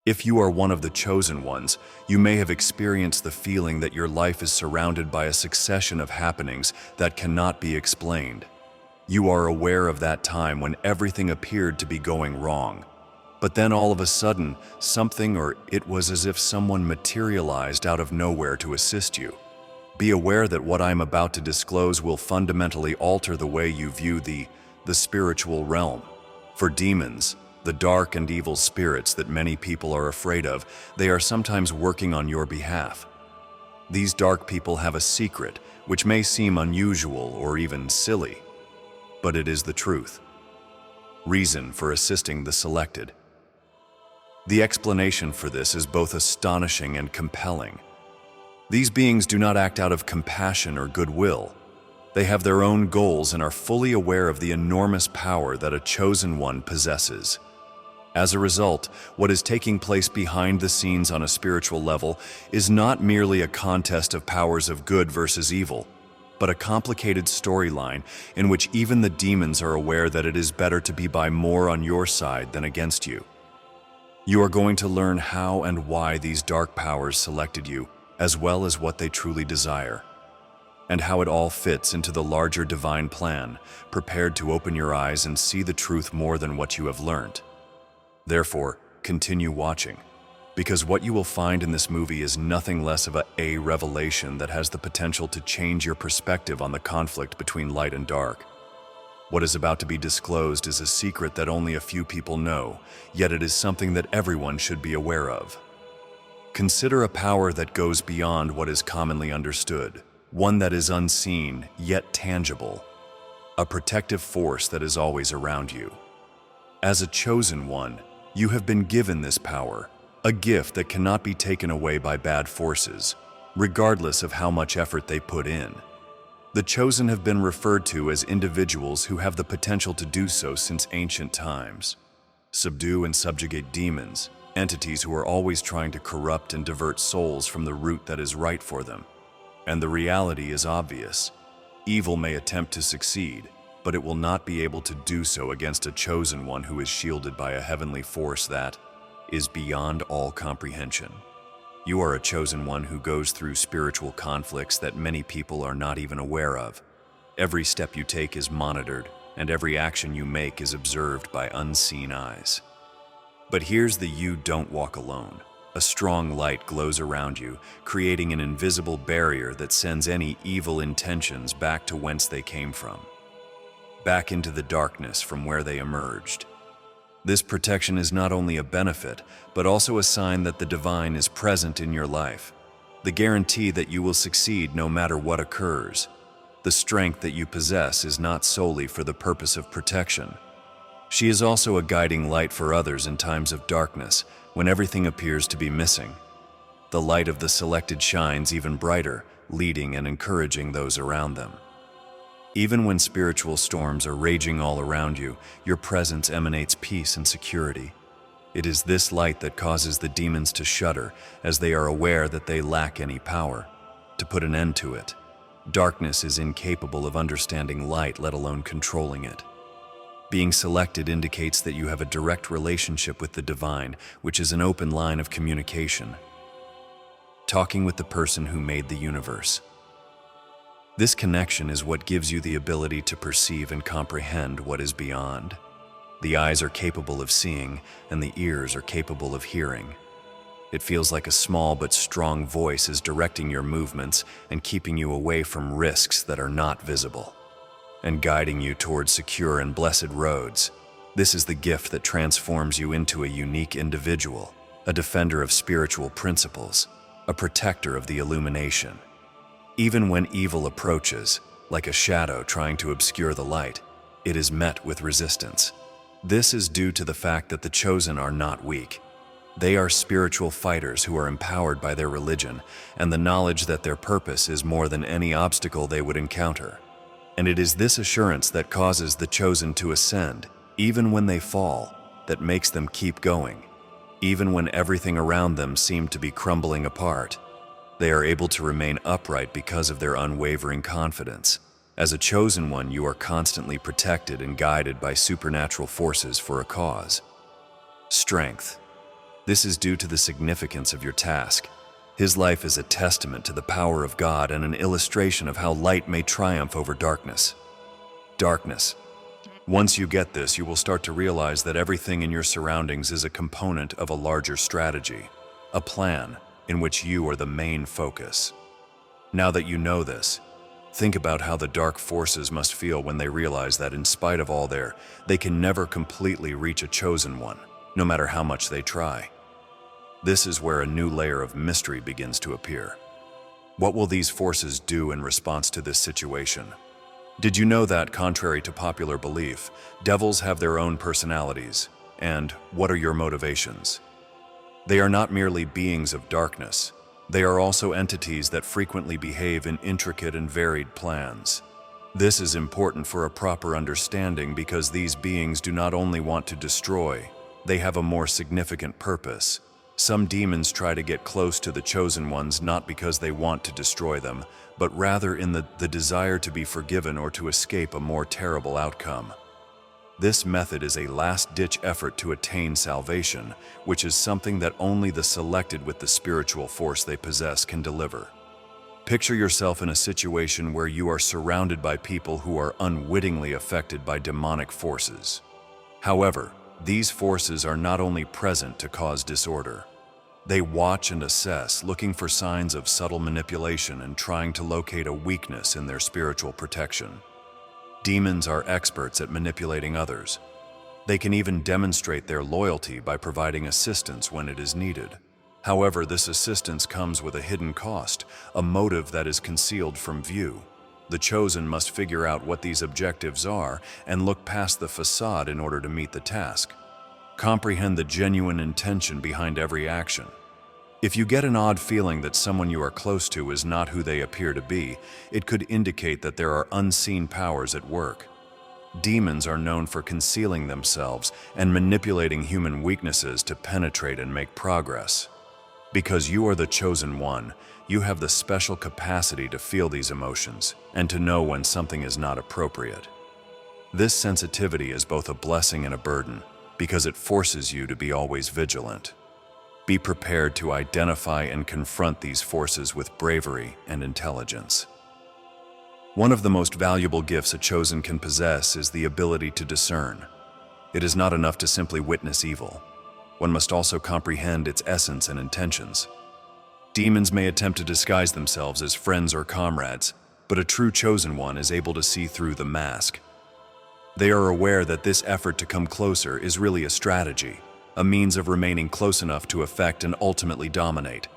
If you are one of the chosen ones, you may have experienced the feeling that your life is surrounded by a succession of happenings that cannot be explained. You are aware of that time when everything appeared to be going wrong. But then all of a sudden, it was as if someone materialized out of nowhere to assist you. Be aware that what I'm about to disclose will fundamentally alter the way you view the spiritual realm. For demons, the dark and evil spirits that many people are afraid of, they are sometimes working on your behalf. These dark people have a secret, which may seem unusual or even silly, but it is the truth. Reason for assisting the selected. The explanation for this is both astonishing and compelling. These beings do not act out of compassion or goodwill. They have their own goals and are fully aware of the enormous power that a chosen one possesses. As a result, what is taking place behind the scenes on a spiritual level is not merely a contest of powers of good versus evil, but a complicated storyline in which even the demons are aware that it is better to be by more on your side than against you. You are going to learn how and why these dark powers selected you, as well as what they truly desire, and how it all fits into the larger divine plan, prepared to open your eyes and see the truth more than what you have learned. Therefore, continue watching, because what you will find in this movie is nothing less of a revelation that has the potential to change your perspective on the conflict between light and dark. What is about to be disclosed is a secret that only a few people know, yet it is something that everyone should be aware of. Consider a power that goes beyond what is commonly understood, one that is unseen yet tangible, a protective force that is always around you. As a chosen one, you have been given this power, a gift that cannot be taken away by bad forces, regardless of how much effort they put in. The chosen have been referred to as individuals who have the potential to do so since ancient times. Subdue and subjugate demons, entities who are always trying to corrupt and divert souls from the route that is right for them. And the reality is obvious. Evil may attempt to succeed, but it will not be able to do so against a chosen one who is shielded by a heavenly force that is beyond all comprehension. You are a chosen one who goes through spiritual conflicts that many people are not even aware of. Every step you take is monitored, and every action you make is observed by unseen eyes. But here's the you don't walk alone. A strong light glows around you, creating an invisible barrier that sends any evil intentions back to whence they came from, back into the darkness from where they emerged. This protection is not only a benefit, but also a sign that the divine is present in your life, the guarantee that you will succeed no matter what occurs. The strength that you possess is not solely for the purpose of protection. She is also a guiding light for others in times of darkness, when everything appears to be missing. The light of the selected shines even brighter, leading and encouraging those around them. Even when spiritual storms are raging all around you, your presence emanates peace and security. It is this light that causes the demons to shudder, as they are aware that they lack any power to put an end to it. Darkness is incapable of understanding light, let alone controlling it. Being selected indicates that you have a direct relationship with the divine, which is an open line of communication. Talking with the person who made the universe. This connection is what gives you the ability to perceive and comprehend what is beyond. The eyes are capable of seeing, and the ears are capable of hearing. It feels like a small but strong voice is directing your movements and keeping you away from risks that are not visible, and guiding you towards secure and blessed roads. This is the gift that transforms you into a unique individual, a defender of spiritual principles, a protector of the illumination. Even when evil approaches, like a shadow trying to obscure the light, it is met with resistance. This is due to the fact that the chosen are not weak. They are spiritual fighters who are empowered by their religion and the knowledge that their purpose is more than any obstacle they would encounter. And it is this assurance that causes the chosen to ascend, even when they fall, that makes them keep going. Even when everything around them seemed to be crumbling apart, they are able to remain upright because of their unwavering confidence. As a chosen one, you are constantly protected and guided by supernatural forces for a cause. Strength. This is due to the significance of your task. His life is a testament to the power of God and an illustration of how light may triumph over darkness. Darkness. Once you get this, you will start to realize that everything in your surroundings is a component of a larger strategy, a plan in which you are the main focus. Now that you know this, think about how the dark forces must feel when they realize that in spite of all they can never completely reach a chosen one, no matter how much they try. This is where a new layer of mystery begins to appear. What will these forces do in response to this situation? Did you know that, contrary to popular belief, devils have their own personalities? And what are your motivations? They are not merely beings of darkness. They are also entities that frequently behave in intricate and varied plans. This is important for a proper understanding because these beings do not only want to destroy, they have a more significant purpose. Some demons try to get close to the chosen ones not because they want to destroy them, but rather in the desire to be forgiven or to escape a more terrible outcome. This method is a last-ditch effort to attain salvation, which is something that only the selected with the spiritual force they possess can deliver. Picture yourself in a situation where you are surrounded by people who are unwittingly affected by demonic forces. However, these forces are not only present to cause disorder. They watch and assess, looking for signs of subtle manipulation and trying to locate a weakness in their spiritual protection. Demons are experts at manipulating others. They can even demonstrate their loyalty by providing assistance when it is needed. However, this assistance comes with a hidden cost, a motive that is concealed from view. The chosen must figure out what these objectives are and look past the facade in order to meet the task. Comprehend the genuine intention behind every action. If you get an odd feeling that someone you are close to is not who they appear to be, it could indicate that there are unseen powers at work. Demons are known for concealing themselves and manipulating human weaknesses to penetrate and make progress. Because you are the chosen one, you have the special capacity to feel these emotions and to know when something is not appropriate. This sensitivity is both a blessing and a burden because it forces you to be always vigilant. Be prepared to identify and confront these forces with bravery and intelligence. One of the most valuable gifts a chosen can possess is the ability to discern. It is not enough to simply witness evil. One must also comprehend its essence and intentions. Demons may attempt to disguise themselves as friends or comrades, but a true chosen one is able to see through the mask. They are aware that this effort to come closer is really a strategy, a means of remaining close enough to affect and ultimately dominate.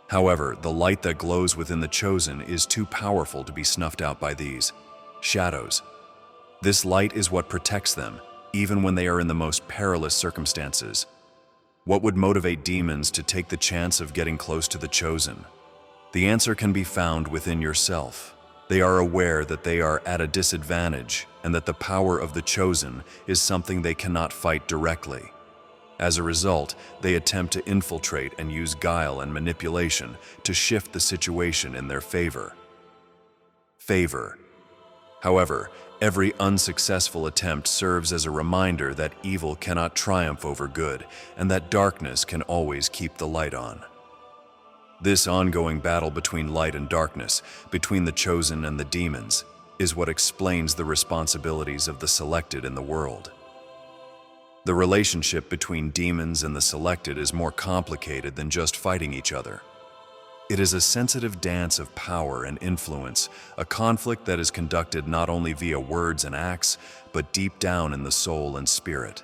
However, the light that glows within the chosen is too powerful to be snuffed out by these shadows. This light is what protects them, even when they are in the most perilous circumstances. What would motivate demons to take the chance of getting close to the chosen? The answer can be found within yourself. They are aware that they are at a disadvantage and that the power of the chosen is something they cannot fight directly. As a result, they attempt to infiltrate and use guile and manipulation to shift the situation in their favor. However, every unsuccessful attempt serves as a reminder that evil cannot triumph over good and that darkness can always keep the light on. This ongoing battle between light and darkness, between the chosen and the demons, is what explains the responsibilities of the selected in the world. The relationship between demons and the selected is more complicated than just fighting each other. It is a sensitive dance of power and influence, a conflict that is conducted not only via words and acts, but deep down in the soul and spirit.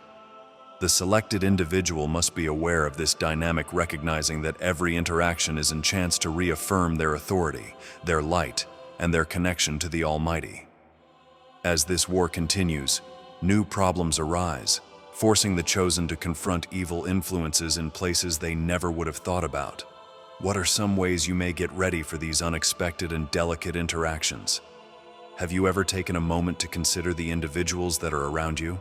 The selected individual must be aware of this dynamic, recognizing that every interaction is a chance to reaffirm their authority, their light, and their connection to the Almighty. As this war continues, new problems arise, forcing the chosen to confront evil influences in places they never would have thought about. What are some ways you may get ready for these unexpected and delicate interactions? Have you ever taken a moment to consider the individuals that are around you?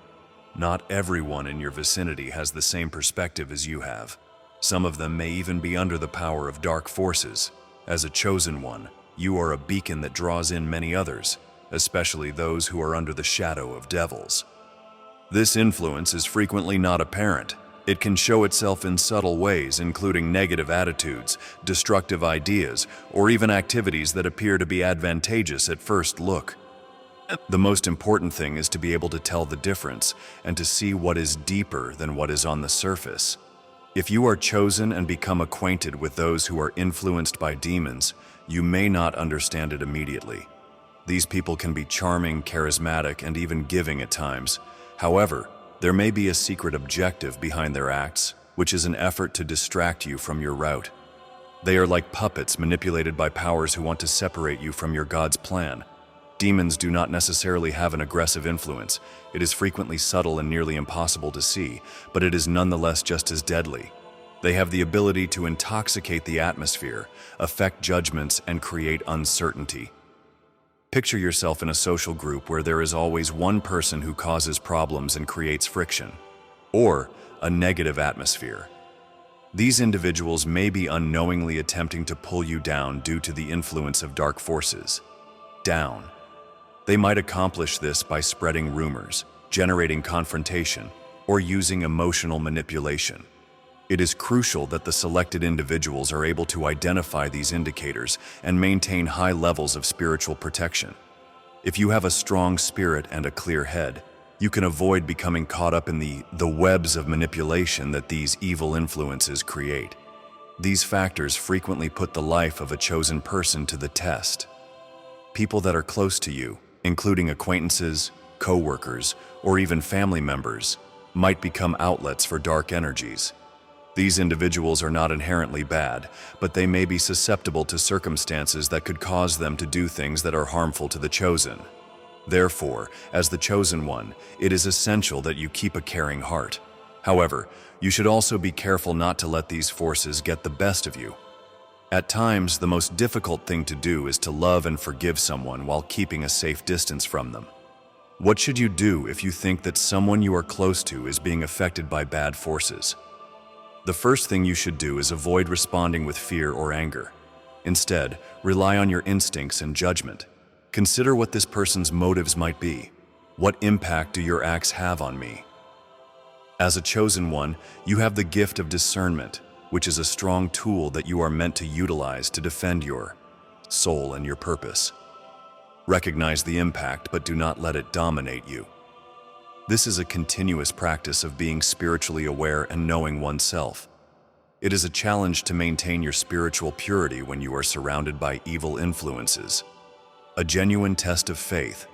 Not everyone in your vicinity has the same perspective as you have. Some of them may even be under the power of dark forces. As a chosen one, you are a beacon that draws in many others, especially those who are under the shadow of devils. This influence is frequently not apparent, It can show itself in subtle ways, including negative attitudes, destructive ideas, or even activities that appear to be advantageous at first look. The most important thing is to be able to tell the difference and to see what is deeper than what is on the surface. If you are chosen and become acquainted with those who are influenced by demons, you may not understand it immediately. These people can be charming, charismatic, and even giving at times. However, there may be a secret objective behind their acts, which is an effort to distract you from your route. They are like puppets manipulated by powers who want to separate you from your God's plan. Demons do not necessarily have an aggressive influence. It is frequently subtle and nearly impossible to see, but it is nonetheless just as deadly. They have the ability to intoxicate the atmosphere, affect judgments, and create uncertainty. Picture yourself in a social group where there is always one person who causes problems and creates friction, or a negative atmosphere. These individuals may be unknowingly attempting to pull you down due to the influence of dark forces. Down. They might accomplish this by spreading rumors, generating confrontation, or using emotional manipulation. It is crucial that the selected individuals are able to identify these indicators and maintain high levels of spiritual protection. If you have a strong spirit and a clear head, you can avoid becoming caught up in the webs of manipulation that these evil influences create. These factors frequently put the life of a chosen person to the test. People that are close to you, including acquaintances, co-workers, or even family members, might become outlets for dark energies. These individuals are not inherently bad, but they may be susceptible to circumstances that could cause them to do things that are harmful to the chosen. Therefore, as the chosen one, it is essential that you keep a caring heart. However, you should also be careful not to let these forces get the best of you. At times, the most difficult thing to do is to love and forgive someone while keeping a safe distance from them. What should you do if you think that someone you are close to is being affected by bad forces? The first thing you should do is avoid responding with fear or anger. Instead, rely on your instincts and judgment. Consider what this person's motives might be. What impact do your acts have on me? As a chosen one, you have the gift of discernment, which is a strong tool that you are meant to utilize to defend your soul and your purpose. Recognize the impact, but do not let it dominate you. This is a continuous practice of being spiritually aware and knowing oneself. It is a challenge to maintain your spiritual purity when you are surrounded by evil influences. A genuine test of faith.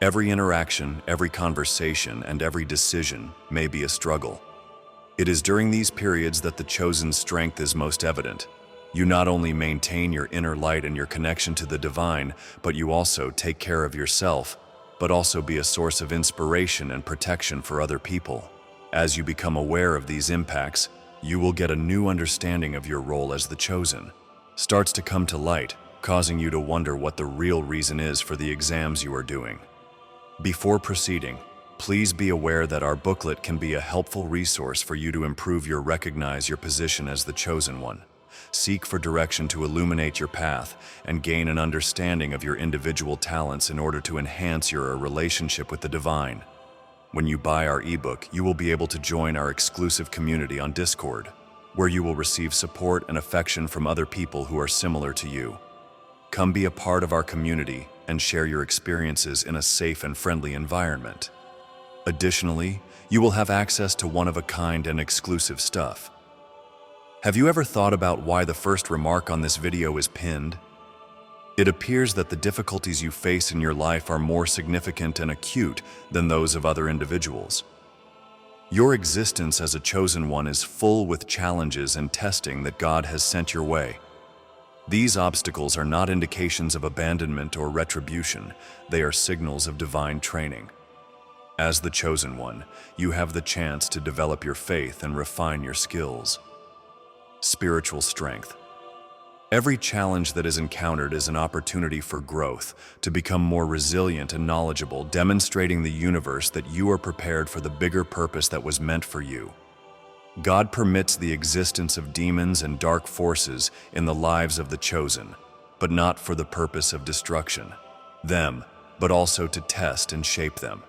Every interaction, every conversation, and every decision may be a struggle. It is during these periods that the chosen strength is most evident. You not only maintain your inner light and your connection to the divine, but you also take care of yourself, but also be a source of inspiration and protection for other people. As you become aware of these impacts, you will get a new understanding of your role as the chosen. Starts to come to light, causing you to wonder what the real reason is for the exams you are doing. Before proceeding, please be aware that our booklet can be a helpful resource for you to recognize your position as the chosen one. Seek for direction to illuminate your path and gain an understanding of your individual talents in order to enhance your relationship with the divine. When you buy our ebook, you will be able to join our exclusive community on Discord, where you will receive support and affection from other people who are similar to you. Come be a part of our community and share your experiences in a safe and friendly environment. Additionally, you will have access to one-of-a-kind and exclusive stuff. Have you ever thought about why the first remark on this video is pinned? It appears that the difficulties you face in your life are more significant and acute than those of other individuals. Your existence as a chosen one is full with challenges and testing that God has sent your way. These obstacles are not indications of abandonment or retribution. They are signals of divine training. As the chosen one, you have the chance to develop your faith and refine your skills. Spiritual strength. Every challenge that is encountered is an opportunity for growth, to become more resilient and knowledgeable, demonstrating the universe that you are prepared for the bigger purpose that was meant for you. God permits the existence of demons and dark forces in the lives of the chosen, but not for the purpose of destruction, but also to test and shape them.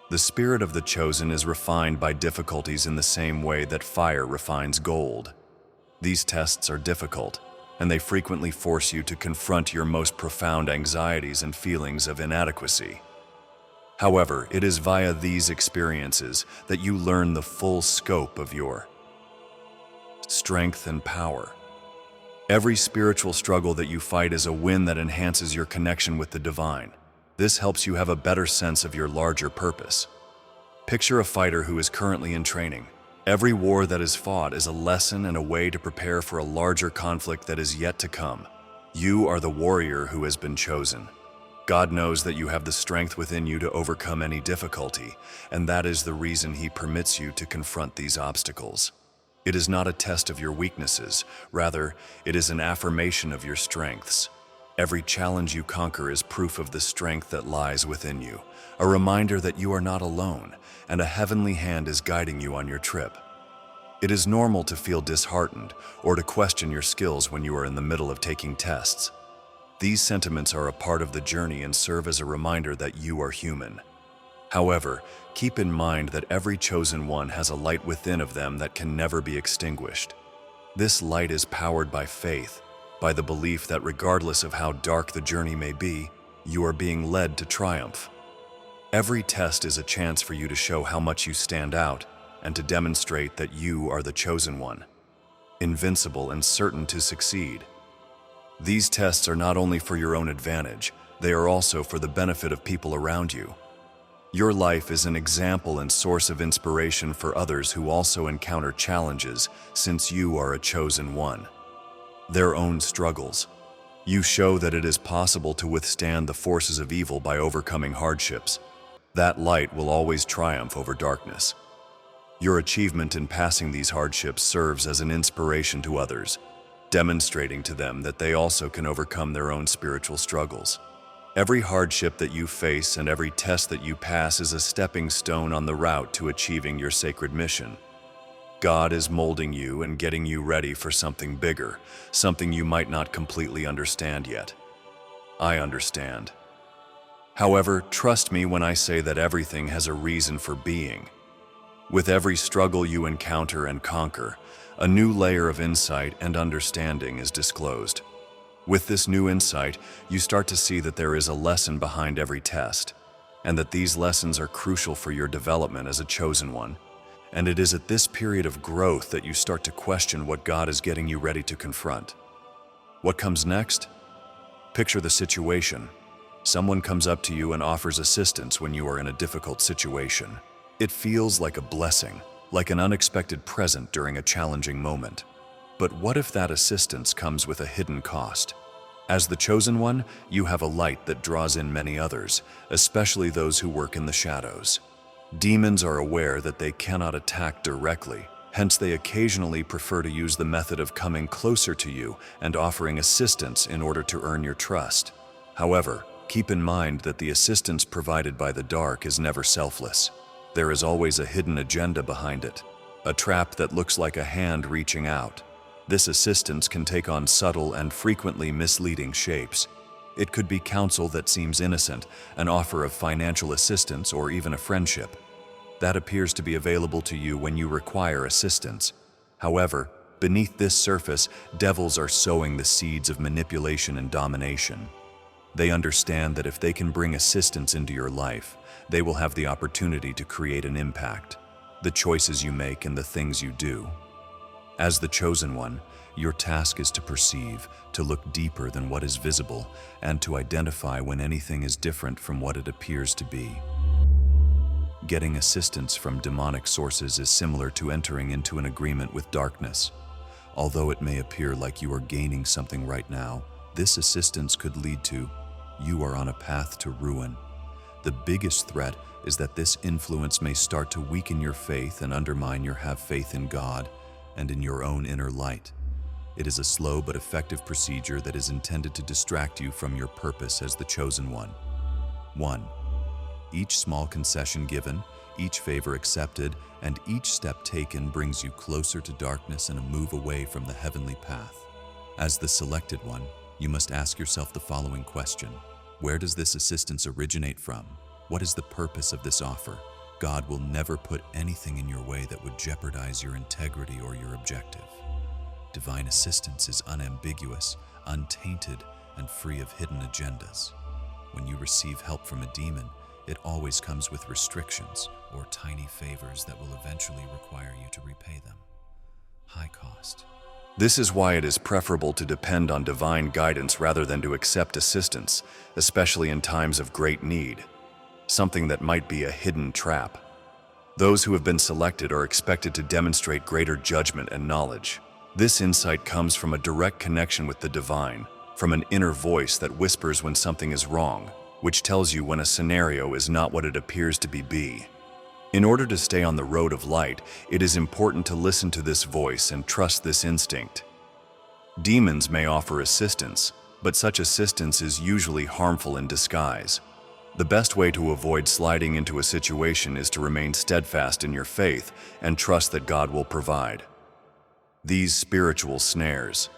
The spirit of the chosen is refined by difficulties in the same way that fire refines gold. These tests are difficult, and they frequently force you to confront your most profound anxieties and feelings of inadequacy. However, it is via these experiences that you learn the full scope of your strength and power. Every spiritual struggle that you fight is a win that enhances your connection with the divine. This helps you have a better sense of your larger purpose. Picture a fighter who is currently in training. Every war that is fought is a lesson and a way to prepare for a larger conflict that is yet to come. You are the warrior who has been chosen. God knows that you have the strength within you to overcome any difficulty, and that is the reason He permits you to confront these obstacles. It is not a test of your weaknesses, rather, it is an affirmation of your strengths. Every challenge you conquer is proof of the strength that lies within you, a reminder that you are not alone, and a heavenly hand is guiding you on your trip. It is normal to feel disheartened or to question your skills when you are in the middle of taking tests. These sentiments are a part of the journey and serve as a reminder that you are human. However, keep in mind that every chosen one has a light within of them that can never be extinguished. This light is powered by faith, by the belief that regardless of how dark the journey may be, you are being led to triumph. Every test is a chance for you to show how much you stand out and to demonstrate that you are the chosen one, invincible and certain to succeed. These tests are not only for your own advantage, they are also for the benefit of people around you. Your life is an example and source of inspiration for others who also encounter challenges, since you are a chosen one. Their own struggles. You show that it is possible to withstand the forces of evil by overcoming hardships. That light will always triumph over darkness. Your achievement in passing these hardships serves as an inspiration to others, demonstrating to them that they also can overcome their own spiritual struggles. Every hardship that you face and every test that you pass is a stepping stone on the route to achieving your sacred mission. God is molding you and getting you ready for something bigger, something you might not completely understand yet. I understand. However, trust me when I say that everything has a reason for being. With every struggle you encounter and conquer, a new layer of insight and understanding is disclosed. With this new insight, you start to see that there is a lesson behind every test, and that these lessons are crucial for your development as a chosen one. And it is at this period of growth that you start to question what God is getting you ready to confront. What comes next? Picture the situation. Someone comes up to you and offers assistance when you are in a difficult situation. It feels like a blessing, like an unexpected present during a challenging moment. But what if that assistance comes with a hidden cost? As the chosen one, you have a light that draws in many others, especially those who work in the shadows. Demons are aware that they cannot attack directly, hence they occasionally prefer to use the method of coming closer to you and offering assistance in order to earn your trust. However, keep in mind that the assistance provided by the dark is never selfless. There is always a hidden agenda behind it, a trap that looks like a hand reaching out. This assistance can take on subtle and frequently misleading shapes. It could be counsel that seems innocent, an offer of financial assistance, or even a friendship. That appears to be available to you when you require assistance. However, beneath this surface, devils are sowing the seeds of manipulation and domination. They understand that if they can bring assistance into your life, they will have the opportunity to create an impact, the choices you make and the things you do. As the chosen one, your task is to perceive, to look deeper than what is visible, and to identify when anything is different from what it appears to be. Getting assistance from demonic sources is similar to entering into an agreement with darkness. Although it may appear like you are gaining something right now, this assistance could lead to you are on a path to ruin. The biggest threat is that this influence may start to weaken your faith and undermine your have faith in God and in your own inner light. It is a slow but effective procedure that is intended to distract you from your purpose as the chosen one. 1. Each small concession given, each favor accepted, and each step taken brings you closer to darkness and a move away from the heavenly path. As the selected one, you must ask yourself the following question. Where does this assistance originate from? What is the purpose of this offer? God will never put anything in your way that would jeopardize your integrity or your objective. Divine assistance is unambiguous, untainted, and free of hidden agendas. When you receive help from a demon, it always comes with restrictions or tiny favors that will eventually require you to repay them. High cost. This is why it is preferable to depend on divine guidance rather than to accept assistance, especially in times of great need, something that might be a hidden trap. Those who have been selected are expected to demonstrate greater judgment and knowledge. This insight comes from a direct connection with the divine, from an inner voice that whispers when something is wrong, which tells you when a scenario is not what it appears to be. In order to stay on the road of light, it is important to listen to this voice and trust this instinct. Demons may offer assistance, but such assistance is usually harmful in disguise. The best way to avoid sliding into a situation is to remain steadfast in your faith and trust that God will provide. These spiritual snares.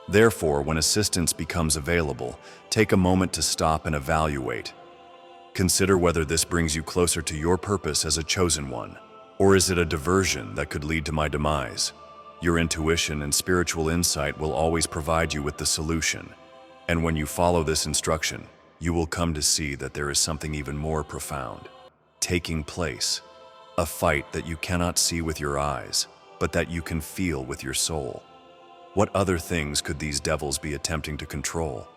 Therefore, when assistance becomes available, take a moment to stop and evaluate. Consider whether this brings you closer to your purpose as a chosen one, or is it a diversion that could lead to my demise? Your intuition and spiritual insight will always provide you with the solution, and when you follow this instruction, you will come to see that there is something even more profound taking place, a fight that you cannot see with your eyes, but that you can feel with your soul. What other things could these devils be attempting to control?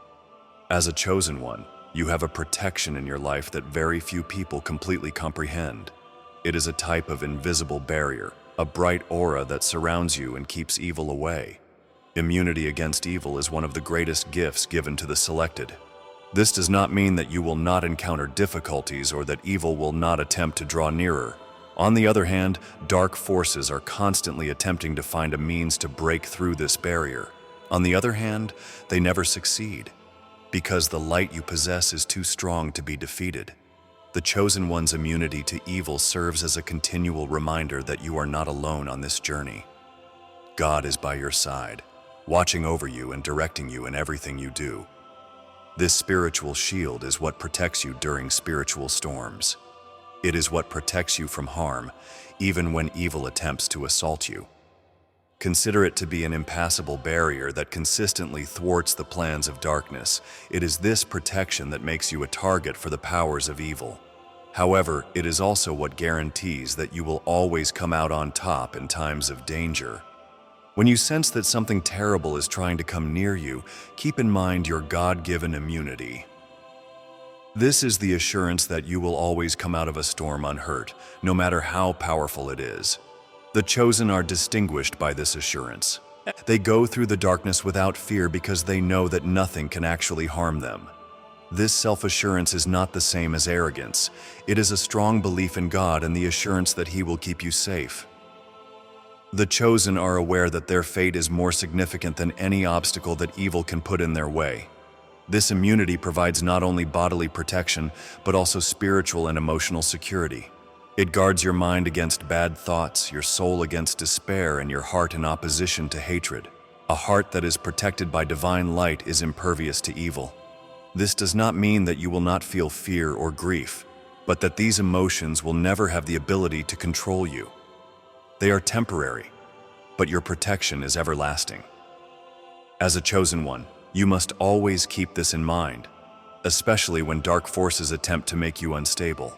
As a chosen one, you have a protection in your life that very few people completely comprehend. It is a type of invisible barrier, a bright aura that surrounds you and keeps evil away. Immunity against evil is one of the greatest gifts given to the selected. This does not mean that you will not encounter difficulties or that evil will not attempt to draw nearer. On the other hand, dark forces are constantly attempting to find a means to break through this barrier. On the other hand, they never succeed, because the light you possess is too strong to be defeated. The chosen one's immunity to evil serves as a continual reminder that you are not alone on this journey. God is by your side, watching over you and directing you in everything you do. This spiritual shield is what protects you during spiritual storms. It is what protects you from harm, even when evil attempts to assault you. Consider it to be an impassable barrier that consistently thwarts the plans of darkness. It is this protection that makes you a target for the powers of evil. However, it is also what guarantees that you will always come out on top in times of danger. When you sense that something terrible is trying to come near you, keep in mind your God-given immunity. This is the assurance that you will always come out of a storm unhurt, no matter how powerful it is. The chosen are distinguished by this assurance. They go through the darkness without fear because they know that nothing can actually harm them. This self-assurance is not the same as arrogance. It is a strong belief in God and the assurance that He will keep you safe. The chosen are aware that their fate is more significant than any obstacle that evil can put in their way. This immunity provides not only bodily protection, but also spiritual and emotional security. It guards your mind against bad thoughts, your soul against despair, and your heart in opposition to hatred. A heart that is protected by divine light is impervious to evil. This does not mean that you will not feel fear or grief, but that these emotions will never have the ability to control you. They are temporary, but your protection is everlasting. As a chosen one, you must always keep this in mind, especially when dark forces attempt to make you unstable.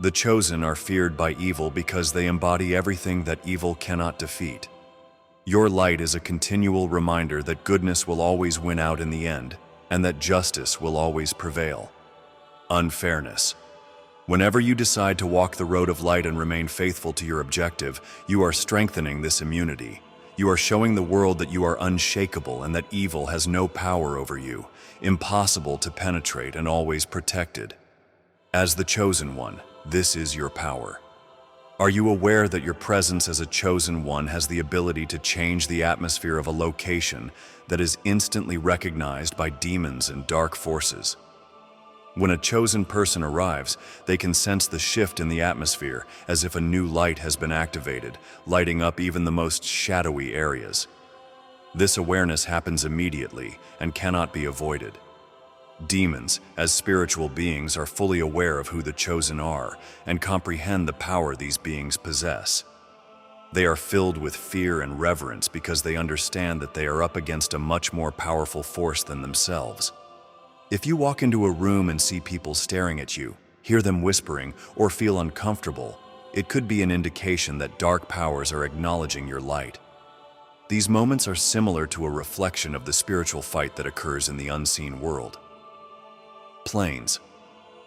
The chosen are feared by evil because they embody everything that evil cannot defeat. Your light is a continual reminder that goodness will always win out in the end, and that justice will always prevail. Unfairness. Whenever you decide to walk the road of light and remain faithful to your objective, you are strengthening this immunity. You are showing the world that you are unshakable and that evil has no power over you, impossible to penetrate and always protected. As the chosen one, this is your power. Are you aware that your presence as a chosen one has the ability to change the atmosphere of a location that is instantly recognized by demons and dark forces? When a chosen person arrives, they can sense the shift in the atmosphere as if a new light has been activated, lighting up even the most shadowy areas. This awareness happens immediately and cannot be avoided. Demons, as spiritual beings, are fully aware of who the chosen are and comprehend the power these beings possess. They are filled with fear and reverence because they understand that they are up against a much more powerful force than themselves. If you walk into a room and see people staring at you, hear them whispering, or feel uncomfortable, it could be an indication that dark powers are acknowledging your light. These moments are similar to a reflection of the spiritual fight that occurs in the unseen world. Planes.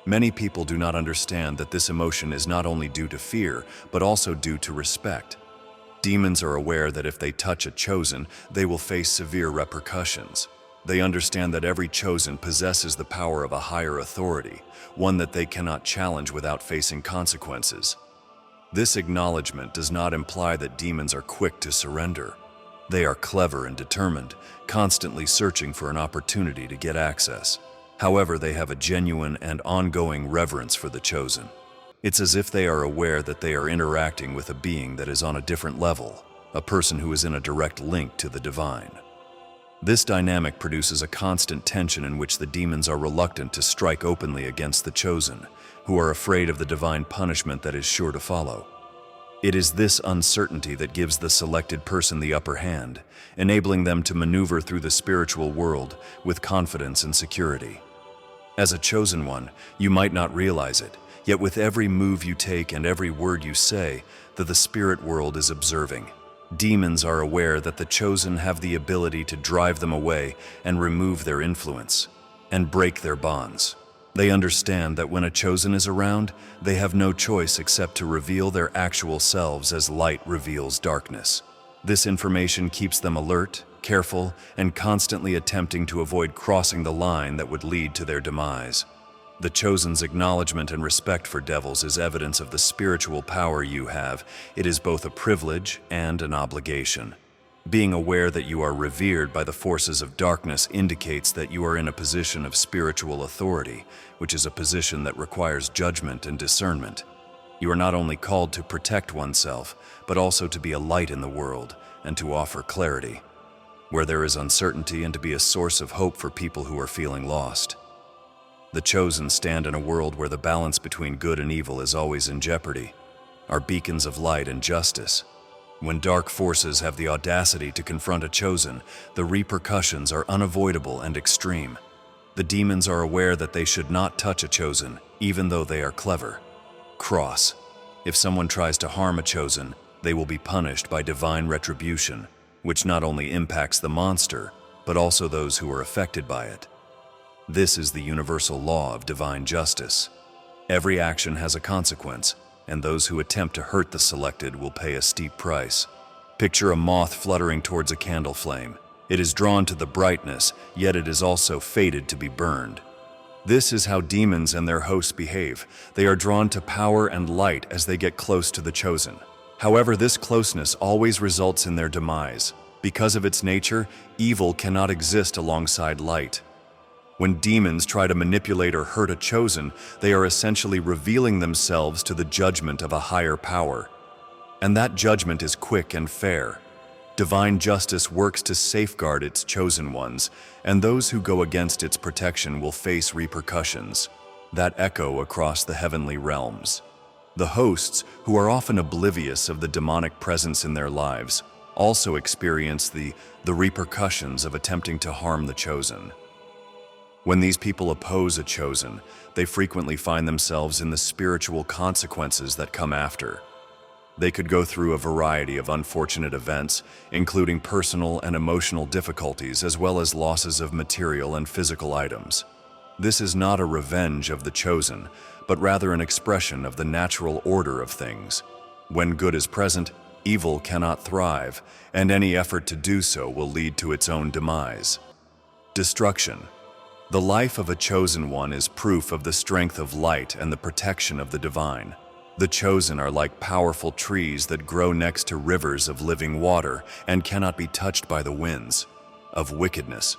Many people do not understand that this emotion is not only due to fear, but also due to respect. Demons are aware that if they touch a chosen, they will face severe repercussions. They understand that every chosen possesses the power of a higher authority, one that they cannot challenge without facing consequences. This acknowledgement does not imply that demons are quick to surrender. They are clever and determined, constantly searching for an opportunity to get access. However, they have a genuine and ongoing reverence for the chosen. It's as if they are aware that they are interacting with a being that is on a different level, a person who is in a direct link to the divine. This dynamic produces a constant tension in which the demons are reluctant to strike openly against the chosen, who are afraid of the divine punishment that is sure to follow. It is this uncertainty that gives the selected person the upper hand, enabling them to maneuver through the spiritual world with confidence and security. As a chosen one, you might not realize it, yet with every move you take and every word you say, that the spirit world is observing. Demons are aware that the chosen have the ability to drive them away and remove their influence, and break their bonds. They understand that when a chosen is around, they have no choice except to reveal their actual selves as light reveals darkness. This information keeps them alert, careful, and constantly attempting to avoid crossing the line that would lead to their demise. The chosen's acknowledgement and respect for devils is evidence of the spiritual power you have. It is both a privilege and an obligation. Being aware that you are revered by the forces of darkness indicates that you are in a position of spiritual authority, which is a position that requires judgment and discernment. You are not only called to protect oneself, but also to be a light in the world and to offer clarity where there is uncertainty and to be a source of hope for people who are feeling lost. The chosen stand in a world where the balance between good and evil is always in jeopardy, are beacons of light and justice. When dark forces have the audacity to confront a chosen, the repercussions are unavoidable and extreme. The demons are aware that they should not touch a chosen, even though they are clever. Cross. If someone tries to harm a chosen, they will be punished by divine retribution, which not only impacts the monster, but also those who are affected by it. This is the universal law of divine justice. Every action has a consequence, and those who attempt to hurt the selected will pay a steep price. Picture a moth fluttering towards a candle flame. It is drawn to the brightness, yet it is also fated to be burned. This is how demons and their hosts behave. They are drawn to power and light as they get close to the chosen. However, this closeness always results in their demise. Because of its nature, evil cannot exist alongside light. When demons try to manipulate or hurt a chosen, they are essentially revealing themselves to the judgment of a higher power. And that judgment is quick and fair. Divine justice works to safeguard its chosen ones, and those who go against its protection will face repercussions that echo across the heavenly realms. The hosts, who are often oblivious of the demonic presence in their lives, also experience the repercussions of attempting to harm the chosen. When these people oppose a chosen, they frequently find themselves in the spiritual consequences that come after. They could go through a variety of unfortunate events, including personal and emotional difficulties, as well as losses of material and physical items. This is not a revenge of the chosen, but rather an expression of the natural order of things. When good is present, evil cannot thrive, and any effort to do so will lead to its own demise. Destruction. The life of a chosen one is proof of the strength of light and the protection of the divine. The chosen are like powerful trees that grow next to rivers of living water and cannot be touched by the winds of wickedness.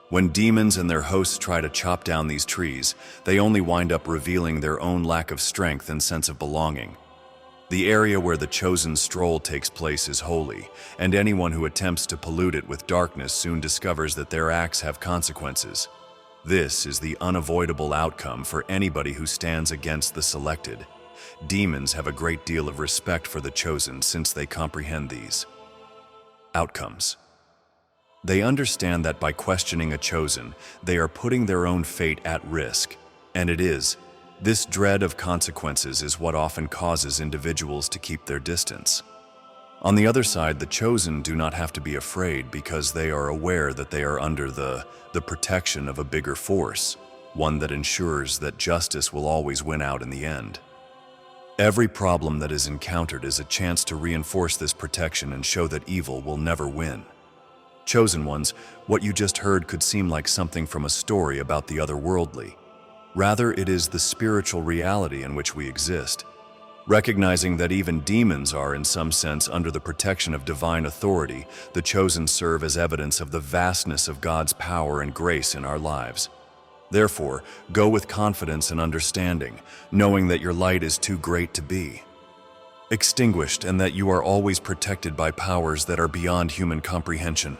When demons and their hosts try to chop down these trees, they only wind up revealing their own lack of strength and sense of belonging. The area where the chosen stroll takes place is holy, and anyone who attempts to pollute it with darkness soon discovers that their acts have consequences. This is the unavoidable outcome for anybody who stands against the selected. Demons have a great deal of respect for the chosen since they comprehend these outcomes. They understand that by questioning a chosen, they are putting their own fate at risk, and this dread of consequences is what often causes individuals to keep their distance. On the other side, the chosen do not have to be afraid because they are aware that they are under the protection of a bigger force, one that ensures that justice will always win out in the end. Every problem that is encountered is a chance to reinforce this protection and show that evil will never win. Chosen ones, what you just heard could seem like something from a story about the otherworldly. Rather, it is the spiritual reality in which we exist. Recognizing that even demons are, in some sense, under the protection of divine authority, the chosen serve as evidence of the vastness of God's power and grace in our lives. Therefore, go with confidence and understanding, knowing that your light is too great to be extinguished and that you are always protected by powers that are beyond human comprehension.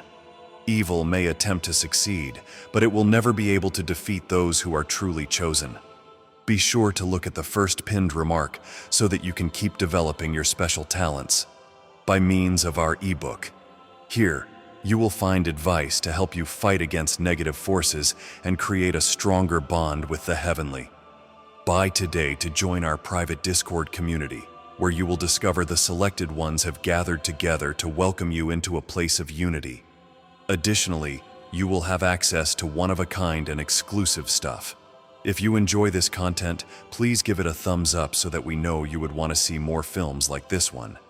Evil may attempt to succeed, but it will never be able to defeat those who are truly chosen. Be sure to look at the first pinned remark so that you can keep developing your special talents by means of our ebook. Here, you will find advice to help you fight against negative forces and create a stronger bond with the heavenly. Buy today to join our private Discord community, where you will discover the selected ones have gathered together to welcome you into a place of unity. Additionally, you will have access to one-of-a-kind and exclusive stuff. If you enjoy this content, please give it a thumbs up so that we know you would want to see more films like this one.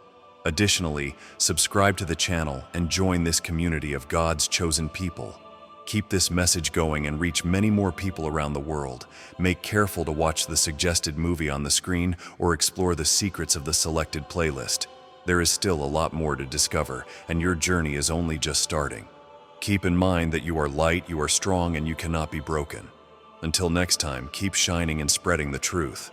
Additionally, subscribe to the channel and join this community of God's chosen people. Keep this message going and reach many more people around the world. Make careful to watch the suggested movie on the screen or explore the secrets of the selected playlist. There is still a lot more to discover, and your journey is only just starting. Keep in mind that you are light, you are strong, and you cannot be broken. Until next time, keep shining and spreading the truth.